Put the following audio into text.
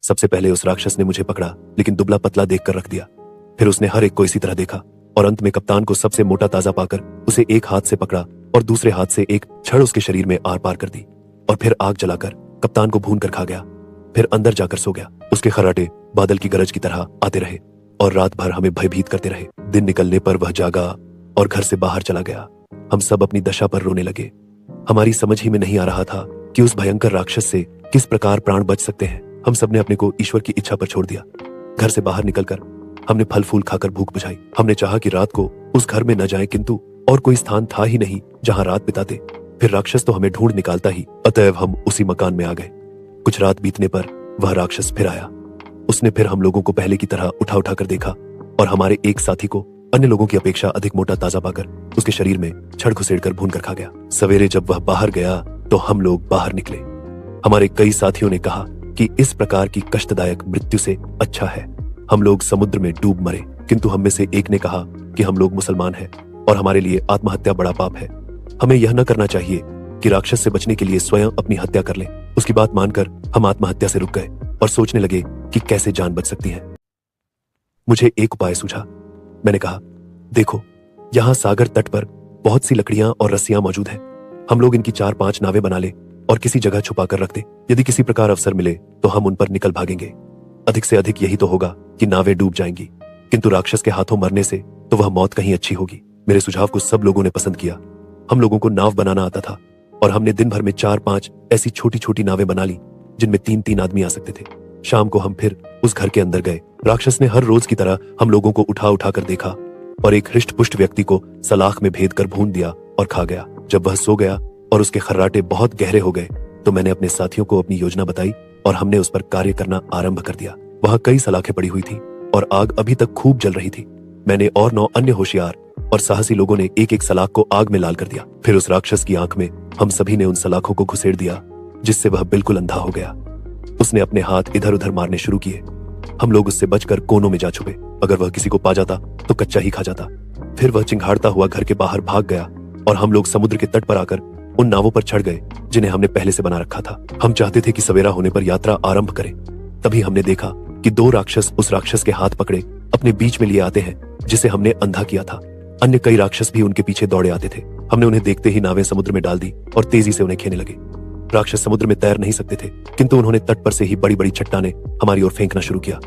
सबसे पहले उस राक्षस ने मुझे पकड़ा, लेकिन दुबला पतला देखकर रख दिया। फिर उसने हर एक को इसी तरह देखा और अंत में कप्तान को सबसे मोटा ताजा पाकर उसे एक हाथ से पकड़ा और दूसरे हाथ से एक छड़ उसके शरीर में आर पार कर दी और फिर आग जलाकर कप्तान को भून कर खा गया। फिर अंदर जाकर सो गया। उसके खर्राटे बादल की गरज की तरह आते रहे और रात भर हमें भयभीत करते रहे। दिन निकलने पर वह जागा और घर से बाहर चला गया। हम सब अपनी दशा पर रोने लगे। हमारी समझ ही में नहीं आ रहा था कि उस भयंकर राक्षस से किस प्रकार प्राण बच सकते हैं। हम सबने अपने को ईश्वर की इच्छा पर छोड़ दिया। घर से बाहर निकलकर हमने फल फूल खाकर भूख बुझाई। हमने चाहा कि रात को उस घर में न जाएं, किंतु और कोई स्थान था ही नहीं जहां रात बिताते। फिर राक्षस तो हमें ढूंढ निकालता ही, अतएव हम उसी मकान में आ गए। कुछ रात बीतने पर वह राक्षस फिर आया। उसने फिर हम लोगों को पहले की तरह उठा उठा कर देखा और हमारे एक साथी को अन्य लोगों की अपेक्षा अधिक मोटा ताजा पाकर उसके शरीर में छड़ घुसेड़कर भून कर खा गया। सवेरे जब वह बाहर गया तो हम लोग बाहर निकले। हमारे कई साथियों ने कहा कि इस प्रकार की कष्टदायक मृत्यु से अच्छा है हम लोग समुद्र में डूब मरे, किंतु हम में से एक ने कहा कि हम लोग मुसलमान हैं और हमारे लिए आत्महत्या बड़ा पाप है। हमें यह न करना चाहिए कि राक्षस से बचने के लिए स्वयं अपनी हत्या कर लें। उसकी बात मानकर हम आत्महत्या से रुक गए और सोचने लगे कि कैसे जान बच सकती है। मुझे एक उपाय सूझा। मैंने कहा, देखो, यहाँ सागर तट पर बहुत सी लकड़ियां और रस्सियां मौजूद हैं। हम लोग इनकी 4-5 नावें बना ले और किसी जगह छुपा कर रख दे। यदि किसी प्रकार अवसर मिले तो हम उन पर निकल भागेंगे। अधिक से अधिक यही तो होगा कि नावें डूब जाएंगी, किंतु राक्षस के हाथों मरने से तो वह मौत कहीं अच्छी होगी। मेरे सुझाव को सब लोगों ने पसंद किया। हम लोगों को नाव बनाना आता था और हमने दिन भर में 4-5 ऐसी छोटी छोटी नावें बना ली जिनमें 3-3 आदमी आ सकते थे। शाम को हम फिर उस घर के अंदर गए। राक्षस ने हर रोज की तरह हम लोगों को उठा उठा कर देखा और एक हृष्ट पुष्ट व्यक्ति को सलाख में भेद कर भून दिया और खा गया। जब वह सो गया और उसके खर्राटे बहुत गहरे हो गए तो मैंने अपने साथियों को अपनी योजना बताई और हमने उस पर कार्य करना आरंभ कर दिया। वहां कई सलाखें पड़ी हुई थी और आग अभी तक खूब जल रही थी। मैंने और 9 अन्य होशियार और साहसी लोगों ने एक एक सलाख को आग में लाल कर दिया। फिर उस राक्षस की आंख में हम सभी ने उन सलाखों को घुसेड़ दिया, जिससे वह बिल्कुल अंधा हो गया। उसने अपने हाथ इधर उधर मारने शुरू किए। हम लोग उससे बचकर कोनों में जा छुपे। अगर वह किसी को पा जाता तो कच्चा ही खा जाता। फिर वह चिंघाड़ता हुआ घर के बाहर भाग गया और हम लोग समुद्र के तट पर आकर उन नावों पर चढ़ गए जिन्हें हमने पहले से बना रखा था। हम चाहते थे कि सवेरा होने पर यात्रा आरंभ करें। तभी हमने देखा कि 2 राक्षस उस राक्षस के हाथ पकड़े अपने बीच में लिए आते हैं जिसे हमने अंधा किया था। अन्य कई राक्षस भी उनके पीछे दौड़े आते थे। हमने उन्हें देखते ही नावें समुद्र में डाल दी और तेजी से उन्हें खेने लगे। राक्षस समुद्र में तैर नहीं सकते थे, किंतु उन्होंने तट पर से ही बड़ी बड़ी चट्टानें हमारी ओर फेंकना शुरू किया।